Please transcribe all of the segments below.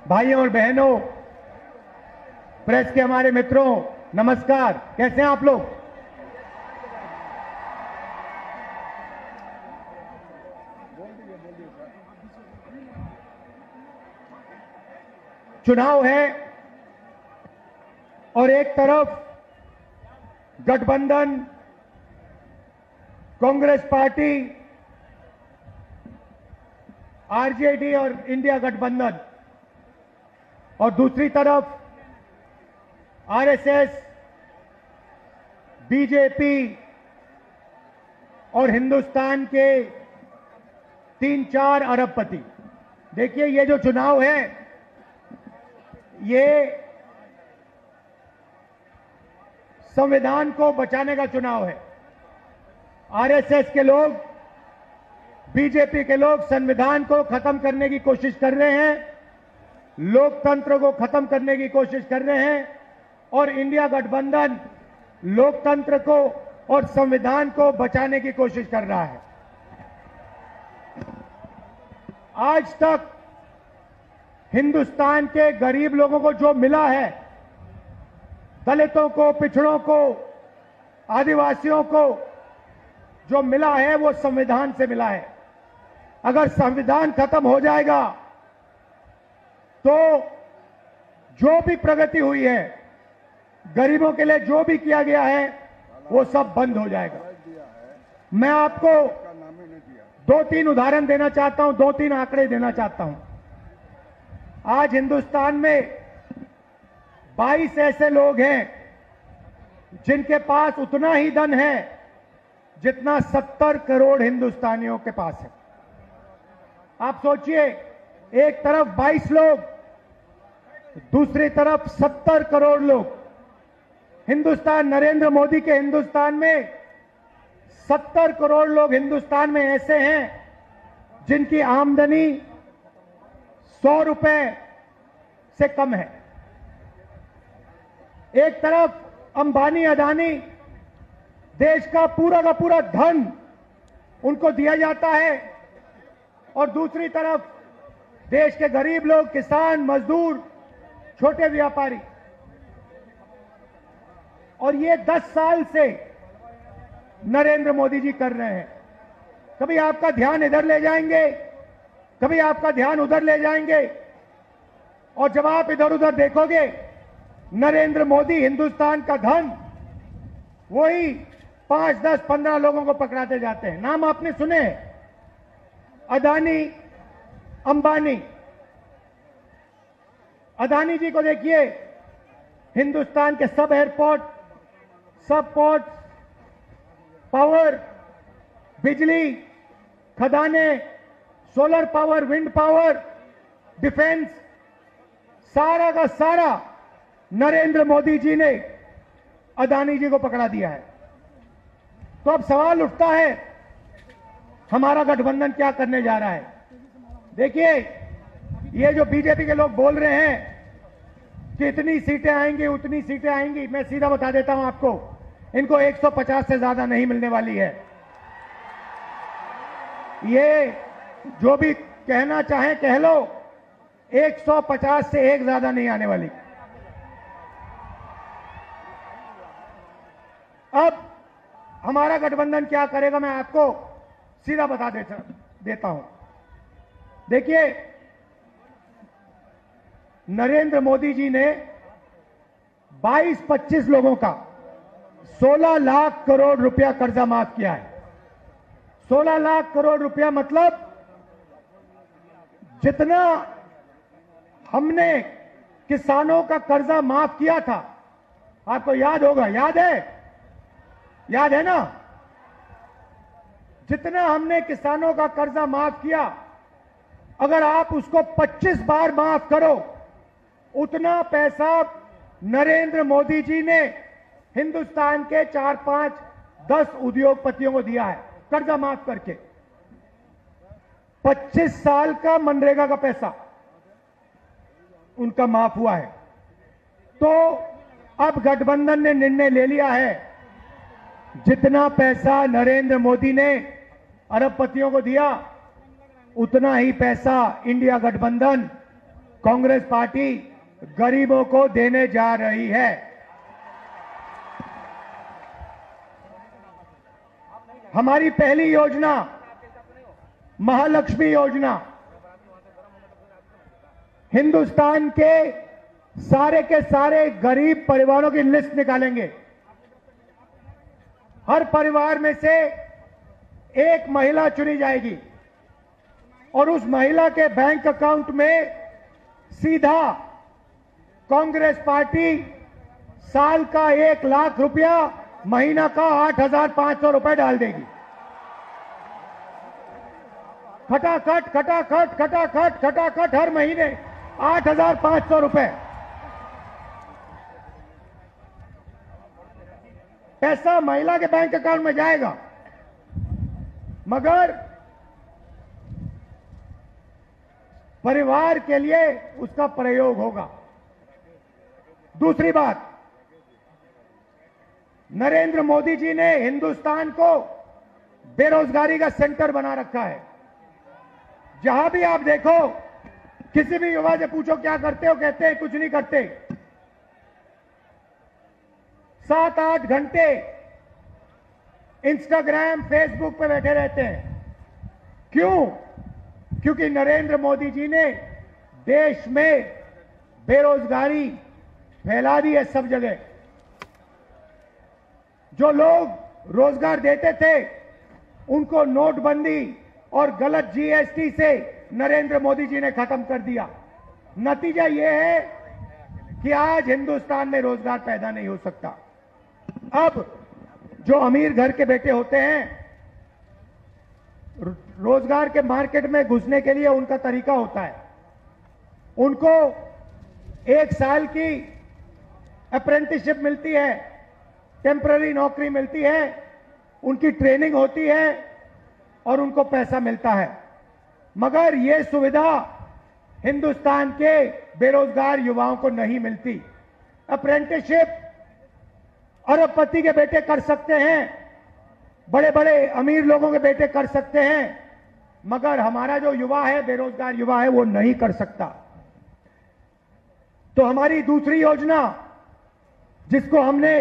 भाइयों और बहनों, प्रेस के हमारे मित्रों, नमस्कार। कैसे हैं आप लोग? चुनाव है और एक तरफ गठबंधन, कांग्रेस पार्टी, आरजेडी और इंडिया गठबंधन, और दूसरी तरफ आरएसएस, बीजेपी और हिंदुस्तान के 3-4 अरबपति। देखिए, ये जो चुनाव है ये संविधान को बचाने का चुनाव है। आरएसएस के लोग, बीजेपी के लोग संविधान को खत्म करने की कोशिश कर रहे हैं, लोकतंत्र को खत्म करने की कोशिश कर रहे हैं, और इंडिया गठबंधन लोकतंत्र को और संविधान को बचाने की कोशिश कर रहा है। आज तक हिंदुस्तान के गरीब लोगों को जो मिला है, दलितों को, पिछड़ों को, आदिवासियों को जो मिला है वो संविधान से मिला है। अगर संविधान खत्म हो जाएगा तो जो भी प्रगति हुई है, गरीबों के लिए जो भी किया गया है, वो सब बंद हो जाएगा। मैं आपको 2-3 उदाहरण देना चाहता हूं, 2-3 आंकड़े देना चाहता हूं। आज हिंदुस्तान में 22 ऐसे लोग हैं जिनके पास उतना ही धन है जितना 70 करोड़ हिंदुस्तानियों के पास है। आप सोचिए, एक तरफ 22 लोग, दूसरी तरफ 70 करोड़ लोग। हिंदुस्तान, नरेंद्र मोदी के हिंदुस्तान में 70 करोड़ लोग हिंदुस्तान में ऐसे हैं जिनकी आमदनी 100 रुपए से कम है। एक तरफ अंबानी, अदानी, देश का पूरा धन उनको दिया जाता है, और दूसरी तरफ देश के गरीब लोग, किसान, मजदूर, छोटे व्यापारी। और ये 10 साल से नरेंद्र मोदी जी कर रहे हैं। कभी आपका ध्यान इधर ले जाएंगे, कभी आपका ध्यान उधर ले जाएंगे, और जब आप इधर उधर देखोगे, नरेंद्र मोदी हिंदुस्तान का धन वही 5, 10, 15 लोगों को पकड़ाते जाते हैं। नाम आपने सुने, अदानी, अंबानी। अदानी जी को देखिए, हिंदुस्तान के सब एयरपोर्ट, सब पोर्ट, पावर, बिजली, खदाने, solar power, wind power, defence, सारा का सारा नरेंद्र मोदी जी ने अदानी जी को पकड़ा दिया है। तो अब सवाल उठता है, हमारा गठबंधन क्या करने जा रहा है? देखिए, ये जो बीजेपी के लोग बोल रहे हैं कि इतनी सीटें आएंगी, उतनी सीटें आएंगी, मैं सीधा बता देता हूं आपको, इनको 150 से ज्यादा नहीं मिलने वाली है। ये जो भी कहना चाहे कह लो, 150 से एक ज्यादा नहीं आने वाली। अब हमारा गठबंधन क्या करेगा, मैं आपको सीधा बता देता हूं। देखिए, नरेंद्र मोदी जी ने 22-25 लोगों का 16 लाख करोड़ रुपया कर्जा माफ किया है। 16 लाख करोड़ रुपया मतलब जितना हमने किसानों का कर्जा माफ किया था, आपको याद होगा, याद है ना? जितना हमने किसानों का कर्जा माफ किया, अगर आप उसको 25 बार माफ करो, उतना पैसा नरेंद्र मोदी जी ने हिंदुस्तान के 4, 5, 10 उद्योगपतियों को दिया है, कर्जा माफ करके। 25 साल का मनरेगा का पैसा उनका माफ हुआ है। तो अब गठबंधन ने निर्णय ले लिया है, जितना पैसा नरेंद्र मोदी ने अरबपतियों को दिया, उतना ही पैसा इंडिया गठबंधन, कांग्रेस पार्टी गरीबों को देने जा रही है। हमारी पहली योजना महालक्ष्मी योजना हिंदुस्तान के सारे गरीब परिवारों की लिस्ट निकालेंगे। हर परिवार में से एक महिला चुनी जाएगी और उस महिला के बैंक अकाउंट में सीधा कांग्रेस पार्टी साल का 1 लाख रुपया, महीना का 8,500 रुपए डाल देगी। खटाखट खटाखट खटाखट खटाखट हर महीने 8,500 रुपए पैसा महिला के बैंक अकाउंट में जाएगा, मगर परिवार के लिए उसका प्रयोग होगा। दूसरी बात, नरेंद्र मोदी जी ने हिंदुस्तान को बेरोजगारी का सेंटर बना रखा है। जहां भी आप देखो, किसी भी युवा से पूछो क्या करते हो, कहते हैं कुछ नहीं करते। 7-8 घंटे इंस्टाग्राम फेसबुक पे बैठे रहते हैं। क्यों? क्योंकि नरेंद्र मोदी जी ने देश में बेरोजगारी फैला दी है सब जगह। जो लोग रोजगार देते थे उनको नोटबंदी और गलत जीएसटी से नरेंद्र मोदी जी ने खत्म कर दिया। नतीजा यह है कि आज हिंदुस्तान में रोजगार पैदा नहीं हो सकता। अब जो अमीर घर के बेटे होते हैं, रोजगार के मार्केट में घुसने के लिए उनका तरीका होता है, उनको 1 साल की अप्रेंटिसशिप मिलती है, टेम्पररी नौकरी मिलती है, उनकी ट्रेनिंग होती है और उनको पैसा मिलता है। मगर यह सुविधा हिंदुस्तान के बेरोजगार युवाओं को नहीं मिलती। अप्रेंटिसशिप अरबपति के बेटे कर सकते हैं, बड़े बड़े अमीर लोगों के बेटे कर सकते हैं, मगर हमारा जो युवा है, बेरोजगार युवा है, वो नहीं कर सकता। तो हमारी दूसरी योजना, जिसको हमने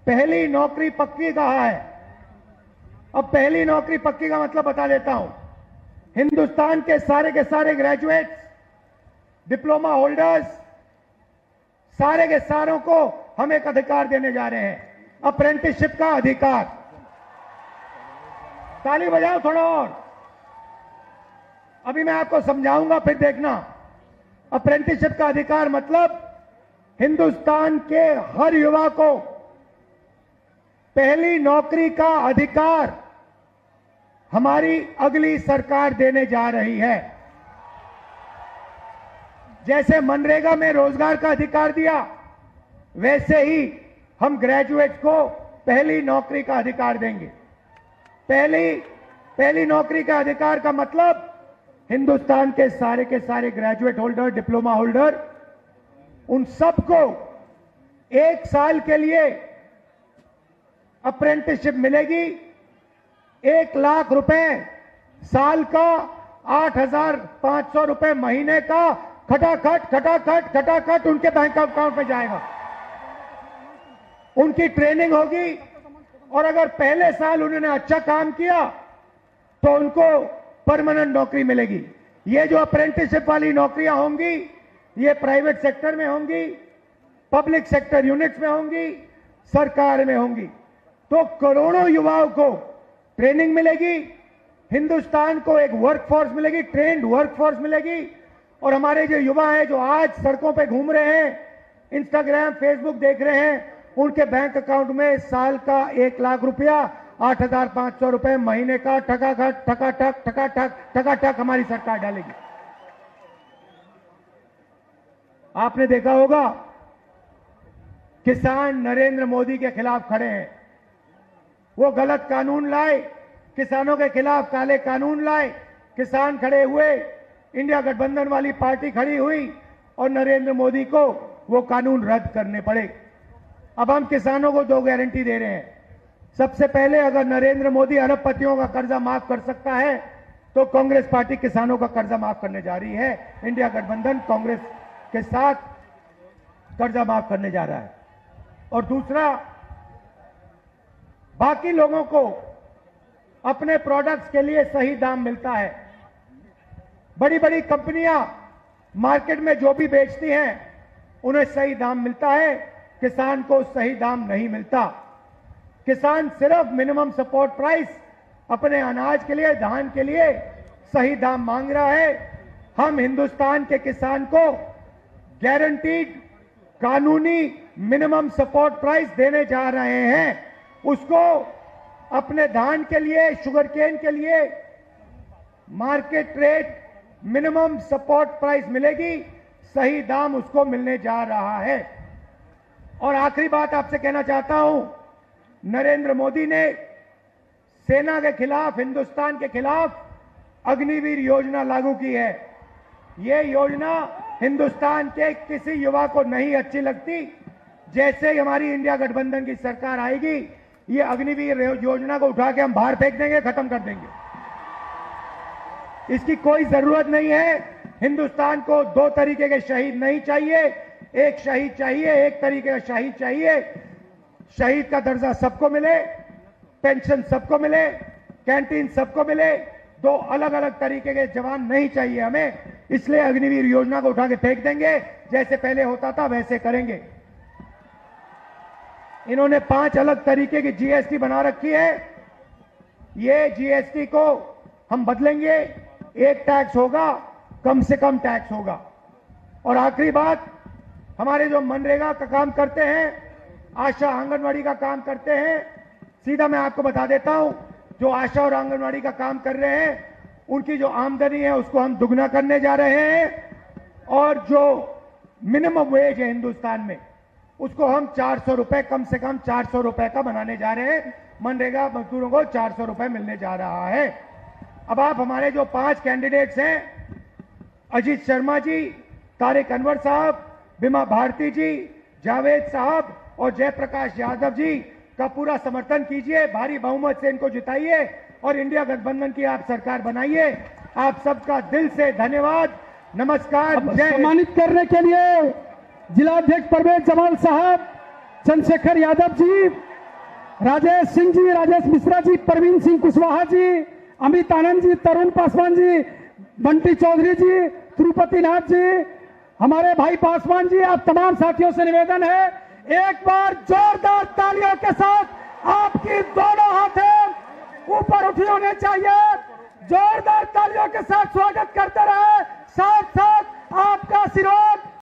पहली नौकरी पक्की कहा है, अब पहली नौकरी पक्की का मतलब बता देता हूं। हिंदुस्तान के सारे ग्रेजुएट्स, डिप्लोमा होल्डर्स, सारे के सारों को हम एक अधिकार देने जा रहे हैं, अप्रेंटिसशिप का अधिकार। ताली बजाओ थोड़ा और। अभी मैं आपको समझाऊंगा, फिर देखना। अप्रेंटिसशिप का अधिकार मतलब हिंदुस्तान के हर युवा को पहली नौकरी का अधिकार हमारी अगली सरकार देने जा रही है। जैसे मनरेगा में रोजगार का अधिकार दिया, वैसे ही हम ग्रेजुएट को पहली नौकरी का अधिकार देंगे। पहली नौकरी का अधिकार का मतलब हिंदुस्तान के सारे ग्रेजुएट होल्डर, डिप्लोमा होल्डर, उन सबको 1 साल के लिए अप्रेंटिसशिप मिलेगी। 1 लाख रुपए साल का, 8,500 रुपए महीने का, खटाखट खटाखट खटाखट उनके बैंक अकाउंट में जाएगा। उनकी ट्रेनिंग होगी और अगर पहले साल उन्होंने अच्छा काम किया तो उनको परमानेंट नौकरी मिलेगी। ये जो अप्रेंटिसशिप वाली नौकरियां होंगी, ये प्राइवेट सेक्टर में होंगी, पब्लिक सेक्टर यूनिट्स में होंगी, सरकार में होंगी। तो करोड़ों युवाओं को ट्रेनिंग मिलेगी, हिंदुस्तान को एक वर्कफोर्स मिलेगी, ट्रेंड वर्कफोर्स मिलेगी। और हमारे जो युवा हैं, जो आज सड़कों पे घूम रहे हैं, इंस्टाग्राम फेसबुक देख रहे हैं, उनके बैंक अकाउंट में साल का 1 लाख रुपया, 8,500 रुपए महीने का, ठकाठक ठकाठक ठकाठक ठकाठक हमारी सरकार डालेगी। आपने देखा होगा, किसान नरेंद्र मोदी के खिलाफ खड़े हैं। वो गलत कानून लाए, किसानों के खिलाफ काले कानून लाए, किसान खड़े हुए, इंडिया गठबंधन वाली पार्टी खड़ी हुई और नरेंद्र मोदी को वो कानून रद्द करने पड़े। अब हम किसानों को 2 गारंटी दे रहे हैं। सबसे पहले, अगर नरेंद्र मोदी अरबपतियों का कर्जा माफ कर सकता है तो कांग्रेस पार्टी किसानों का कर्जा माफ करने जा रही है। इंडिया गठबंधन कांग्रेस के साथ कर्जा माफ करने जा रहा है। और दूसरा, बाकी लोगों को अपने प्रोडक्ट्स के लिए सही दाम मिलता है। बड़ी बड़ी कंपनियां मार्केट में जो भी बेचती हैं उन्हें सही दाम मिलता है, किसान को सही दाम नहीं मिलता। किसान सिर्फ मिनिमम सपोर्ट प्राइस अपने अनाज के लिए, धान के लिए सही दाम मांग रहा है। हम हिंदुस्तान के किसान को गारंटीड कानूनी मिनिमम सपोर्ट प्राइस देने जा रहे हैं। उसको अपने धान के लिए, शुगरकेन के लिए market rate minimum support price मिलेगी, सही दाम उसको मिलने जा रहा है। और आखिरी बात आपसे कहना चाहता हूं, नरेंद्र मोदी ने सेना के खिलाफ, हिंदुस्तान के खिलाफ अग्निवीर योजना लागू की है। यह योजना हिंदुस्तान के किसी युवा को नहीं अच्छी लगती। जैसे ही हमारी इंडिया गठबंधन की सरकार आएगी, ये अग्निवीर योजना को उठा के हम बाहर फेंक देंगे, खत्म कर देंगे। इसकी कोई जरूरत नहीं है। हिंदुस्तान को दो तरीके के शहीद नहीं चाहिए, एक शहीद चाहिए, एक तरीके का शहीद चाहिए। शहीद का दर्जा सबको मिले, पेंशन सबको मिले, कैंटीन सबको मिले। दो अलग अलग तरीके के जवान नहीं चाहिए हमें। इसलिए अग्निवीर योजना को उठा के फेंक देंगे, जैसे पहले होता था वैसे करेंगे। इन्होंने 5 अलग तरीके की जीएसटी बना रखी है। ये जीएसटी को हम बदलेंगे, एक टैक्स होगा, कम से कम टैक्स होगा। और आखिरी बात, हमारे जो मनरेगा का काम करते हैं, आशा आंगनवाड़ी का काम करते हैं, सीधा मैं आपको बता देता हूं, जो आशा और आंगनवाड़ी का काम कर रहे हैं उनकी जो आमदनी है उसको हम दुगना करने जा रहे हैं। और जो मिनिमम वेज है हिंदुस्तान में, उसको हम 400 रुपए, कम से कम 400 रुपए का बनाने जा रहे हैं। मनरेगा मजदूरों को 400 रुपए मिलने जा रहा है। अब आप हमारे जो 5 कैंडिडेट्स हैं, अजीत शर्मा जी, तारिक अनवर साहब, बिमा भारती जी, जावेद साहब और जयप्रकाश यादव जी का पूरा समर्थन कीजिए। भारी बहुमत से इनको जिताइए और इंडिया गठबंधन की आप सरकार बनाइए। आप सबका दिल से धन्यवाद, नमस्कार। सम्मानित करने के लिए जिलाध्यक्ष परवेज जमाल साहब, चंद्रशेखर यादव जी, राजेश सिंह जी, राजेश मिश्रा जी, प्रवीण सिंह कुशवाहा जी, अमित आनंद जी, तरुण पासवान जी, बंटी चौधरी जी, तिरुपति नाथ जी, हमारे भाई पासवान जी, आप तमाम साथियों से निवेदन है, एक बार जोरदार तालियों के साथ आपकी दोनों हाथें ऊपर उठी होने चाहिए। जोरदार तालियों के साथ स्वागत करते रहे, साथ साथ आपका आशीर्वाद